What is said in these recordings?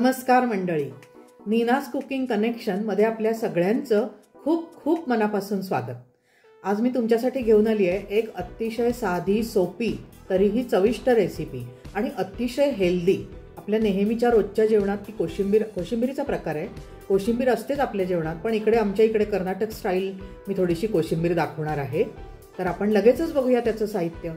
नमस्कार मंडळी, Nina's cooking connection मध्ये आपल्या सगळ्यांचं खूप खूप मनापासून स्वागत। आज मी तुमच्यासाठी घेऊन आली आहे एक अतिशय साधी, सोपी तरीही चविष्ट रेसिपी आणि अतिशय हेल्दी। आपल्या नेहमीच्या रोजच्या जेवणात ती कोशिंबिरीचा प्रकार आहे। कोशिंबीर असतेच आपल्या जेवणात, पण आमच्या इकडे कर्नाटक स्टाईल मी थोडीशी कोशिंबीर दाखवणार आहे। तर आपण लगेचच बघूया त्याचं साहित्य।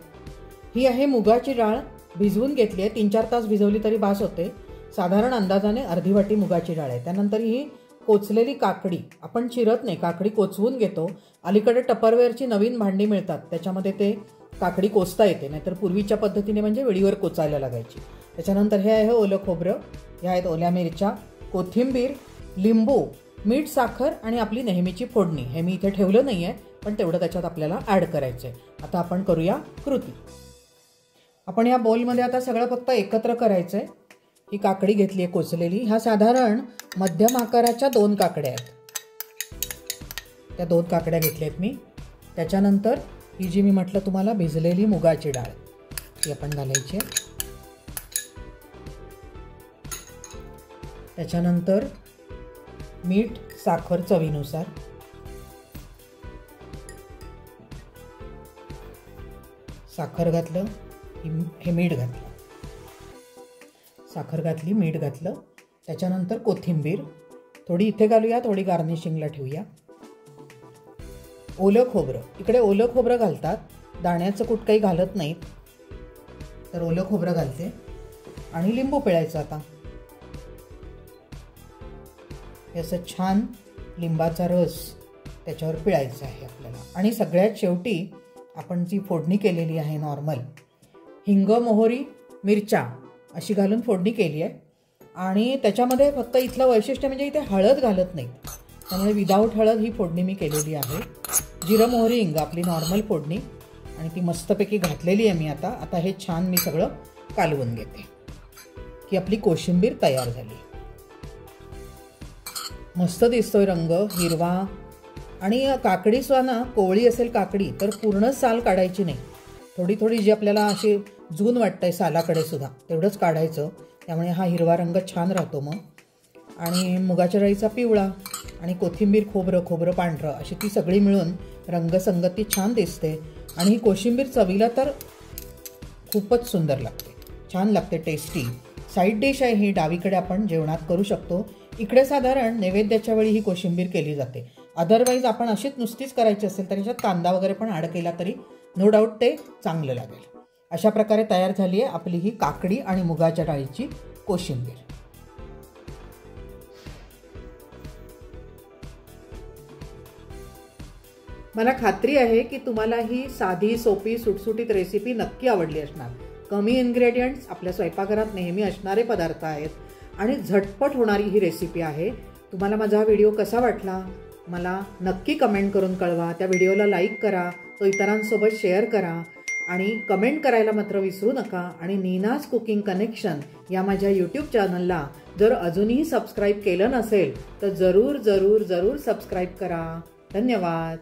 ही आहे मुगाची डाळ, भिजवून घेतली आहे। 3-4 तास भिजवली तरी बास होते। साधारण अंदाजाने अर्धी वाटी मुगाची डाळ आहे। त्यानंतर ही कोचलेली काकडी, आपण चिरत नाही, काकडी कोचवून घेतो। अलीकडे टपरवेअरची नवीन भांडी मिळतात, त्याच्यामध्ये ते काकडी कोचता येते, नाहीतर पूर्वीच्या पद्धतीने म्हणजे वेळीवर कोचायला लागायची। त्याच्यानंतर हे आहे ओलं खोबरं, ह्या आहेत ओल्या मिरच्या, कोथिंबीर, लिंबू, मीठ, साखर आणि आपली नेहमीची फोडणी। हे मी इथे ठेवलं नाहीये, पण तेवढं त्याच्यात आपल्याला ऍड करायचंय। आता आपण करूया कृती। आपण या बोलमध्ये आता सगळं फक्त एकत्र करायचंय। ही काकडी घेतली आहे कोचलेली, ह्या साधारण मध्यम आकाराच्या 2 काकड्या आहेत। त्या 2 काकड्या घेतल्या आहेत मी। त्याच्यानंतर ही जी मी म्हटलं तुम्हाला भिजलेली मुगाची डाळ, ती आपण घालायची आहे। त्याच्यानंतर मीठ, साखर चवीनुसार, साखर घातलं, हे मीठ घातलं, साखर घातली, मीठ घातलं। त्याच्यानंतर कोथिंबीर थोडी इथे घालूया, थोडी गार्निशिंगला ठेवूया। ओलं खोबरं, इकडे ओलं खोबरं घालतात, दाण्याचं कूट काही घालत नाहीत, तर ओलं खोबरं घालते। आणि लिंबू पिळायचं आता, असं छान लिंबाचा रस त्याच्यावर पिळायचा आहे आपल्याला। आणि सगळ्यात शेवटी आपण जी फोडणी केलेली आहे नॉर्मल, हिंग, मोहरी, मिरच्या अशी घालून फोडणी केली आहे। आणि त्याच्यामध्ये फक्त इथलं वैशिष्ट्य म्हणजे इथे हळद घालत नाही, त्यामुळे विदाऊट हळद ही फोडणी मी केलेली आहे। जिरं, मोहरी, हिंग आपली नॉर्मल फोडणी, आणि ती मस्तपैकी घातलेली आहे मी आता हे छान मी सगळं कालवून घेते की आपली कोशिंबीर तयार झाली। मस्त दिसतोय रंग हिरवा। आणि काकडी सुद्धा ना, कोवळी असेल काकडी तर पूर्ण साल काढायची नाही, थोडी थोडी जी आपल्याला अशी जून वाटतंय सालाकडे सुद्धा तेवढंच काढायचं, त्यामुळे हा हिरवा रंग छान राहतो मग। आणि मुगाच्या डाळीचा पिवळा आणि कोथिंबीर, खोबरं पांढरं अशी ती सगळी मिळून रंगसंगती छान दिसते। आणि ही कोशिंबीर चवीला तर खूपच सुंदर लागते, छान लागते, टेस्टी साईड डिश आहे ही। डावीकडे आपण जेवणात करू शकतो। इकडे साधारण नैवेद्याच्या वेळी ही कोशिंबीर केली जाते। अदरवाईज आपण अशीच नुसतीच करायची असेल तर याच्यात कांदा वगैरे पण ॲड केला तरी नो डाऊट ते चांगलं लागेल। अशा प्रकारे तयार झाली आहे आपली ही काकडी आणि मुगाच्या डाळीची कोशिंबीर। मला खात्री आहे की तुम्हाला ही साधी, सोपी, सुटसुटीत रेसिपी नक्की आवडली असणार। कमी इन्ग्रेडियंट्स, आपल्या स्वयंपाकघरात नेहमी असणारे पदार्थ आहेत आणि झटपट होणारी ही रेसिपी आहे। तुम्हाला माझा हा व्हिडिओ कसा वाटला मला नक्की कमेंट करून कळवा। त्या व्हिडिओला लाईक करा, तो इतरांसोबत शेअर करा आणि कमेंट करायला मात्र विसरू नका। आणि नीनाज कुकिंग कनेक्शन या माझ्या यूट्यूब चॅनलला जर अजूनही सबस्क्राईब केलं नसेल तर जरूर जरूर जरूर सबस्क्राईब करा। धन्यवाद।